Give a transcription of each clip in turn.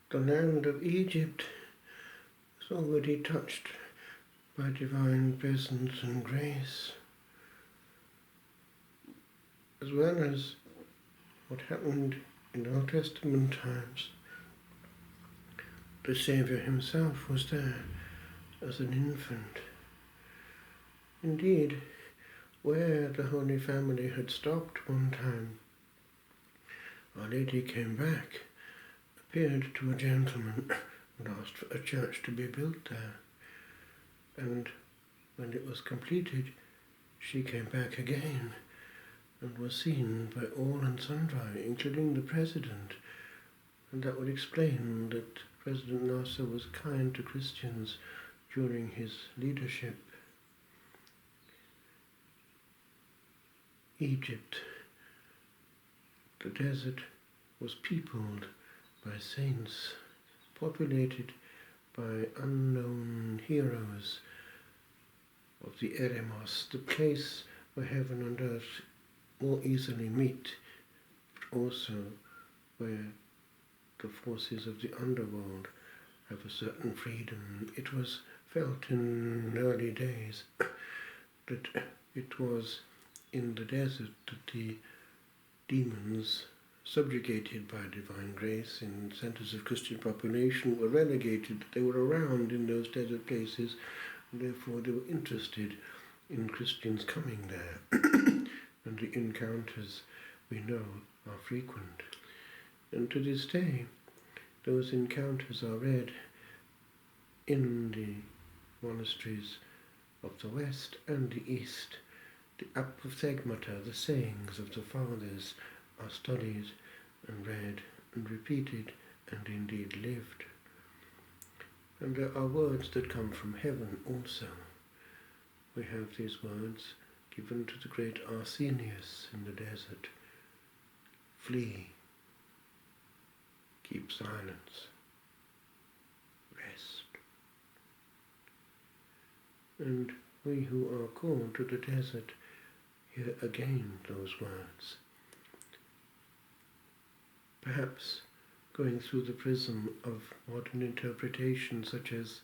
The land of Egypt is already touched by divine presence and grace, as well as what happened in Old Testament times. The Saviour himself was there as an infant. Indeed, where the Holy Family had stopped one time, Our Lady came back, appeared to a gentleman and asked for a church to be built there. And when it was completed, she came back again and was seen by all and sundry, including the President. And that would explain that President Nasser was kind to Christians during his leadership. Egypt, the desert, was peopled by saints, populated by unknown heroes of the Eremos, the place where heaven and earth more easily meet, but also where the forces of the underworld have a certain freedom. It was felt in early days that it was in the desert that the demons, subjugated by divine grace in centers of Christian population, were relegated. They were around in those desert places, and therefore they were interested in Christians coming there. And the encounters, we know, are frequent. And to this day, those encounters are read in the monasteries of the West and the East. The apophthegmata, the sayings of the fathers, are studied and read and repeated and indeed lived. And there are words that come from heaven also. We have these words given to the great Arsenius in the desert. Flee, keep silence, rest. And we who are called to the desert hear again those words. Perhaps going through the prism of modern interpretation, such as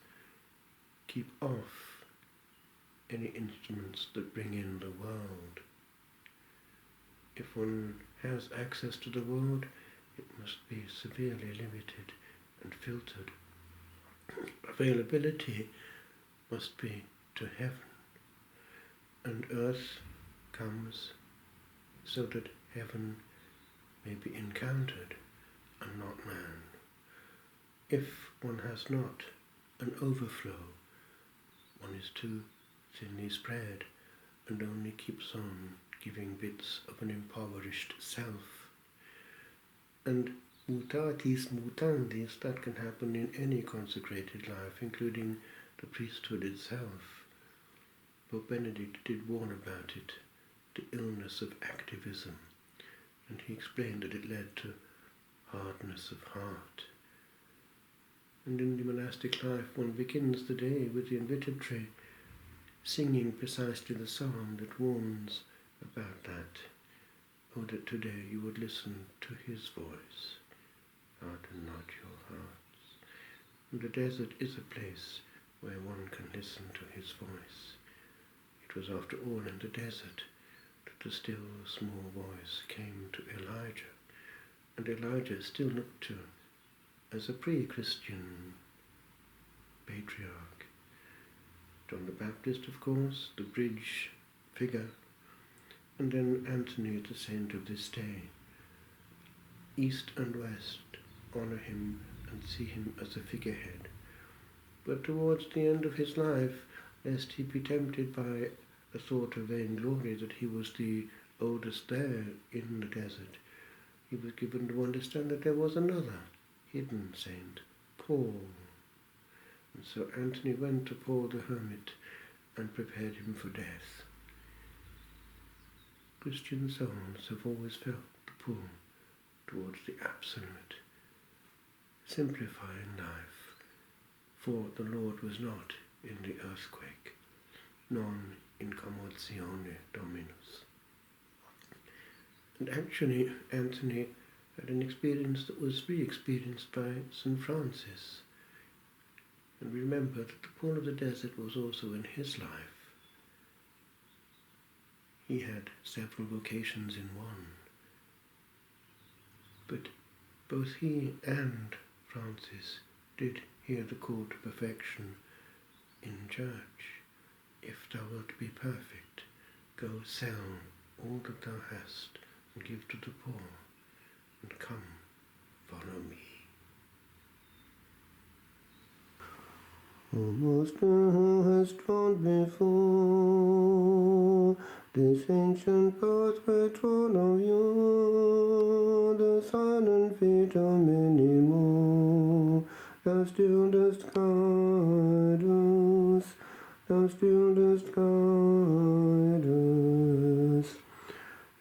keep off any instruments that bring in the world. If one has access to the world, it must be severely limited and filtered. Availability must be to heaven, and earth comes so that heaven may be encountered and not man. If one has not an overflow, one is too thinly spread and only keeps on giving bits of an impoverished self. And mutatis mutandis, that can happen in any consecrated life, including the priesthood itself. Pope Benedict did warn about it, the illness of activism, and he explained that it led to hardness of heart. And in the monastic life, one begins the day with the invitatory, singing precisely the psalm that warns about that. Oh, that today you would listen to his voice, harden not your hearts. And the desert is a place where one can listen to his voice. It was after all in the desert that the still small voice came to Elijah, and Elijah is still looked to as a pre-Christian patriarch. John the Baptist, of course, the bridge figure, and then Anthony, the saint of this day. East and West honor him and see him as a figurehead. But towards the end of his life, lest he be tempted by a thought of vainglory that he was the oldest there in the desert, he was given to understand that there was another hidden saint, Paul. And so Anthony went to Paul the hermit and prepared him for death. Christian souls have always felt the pull towards the absolute, simplifying life, for the Lord was not in the earthquake, non in commozione dominus. And actually, Anthony had an experience that was re-experienced by St. Francis. And remember that the call of the desert was also in his life. He had several vocations in one. But both he and Francis did hear the call to perfection in church. If thou wilt be perfect, go sell all that thou hast and give to the poor, and come, follow me. O Master who has trod before this ancient pathway trod of yore, the silent feet of many more, thou still dost guide us, thou still dost guide us.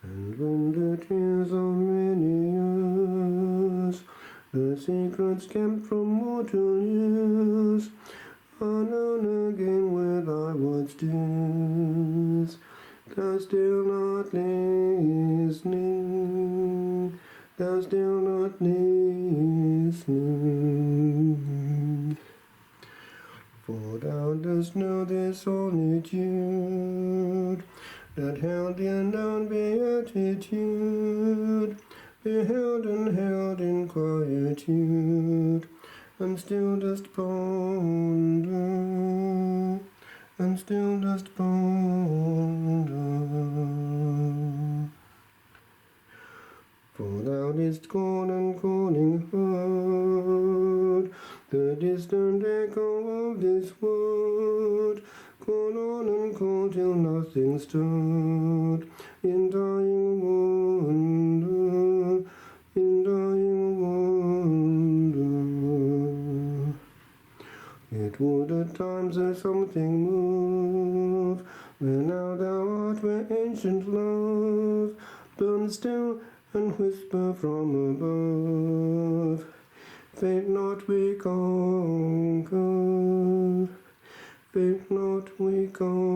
And when the tears of many years, the secrets kept from mortal ears, are known again with thy words tears, thou still not listening, thou still not listening. For thou dost know this solitude that held the unknown beatitude, beheld and held in quietude, and still dost ponder, and still dost ponder. For thou didst call and calling heard the distant echo of this word, call on and call till nothing stirred, in dying wonder, in dying wonder. It would at times as something move, where now thou art, where ancient love burns still and whisper from above, faint not we conquer, faint not we conquer.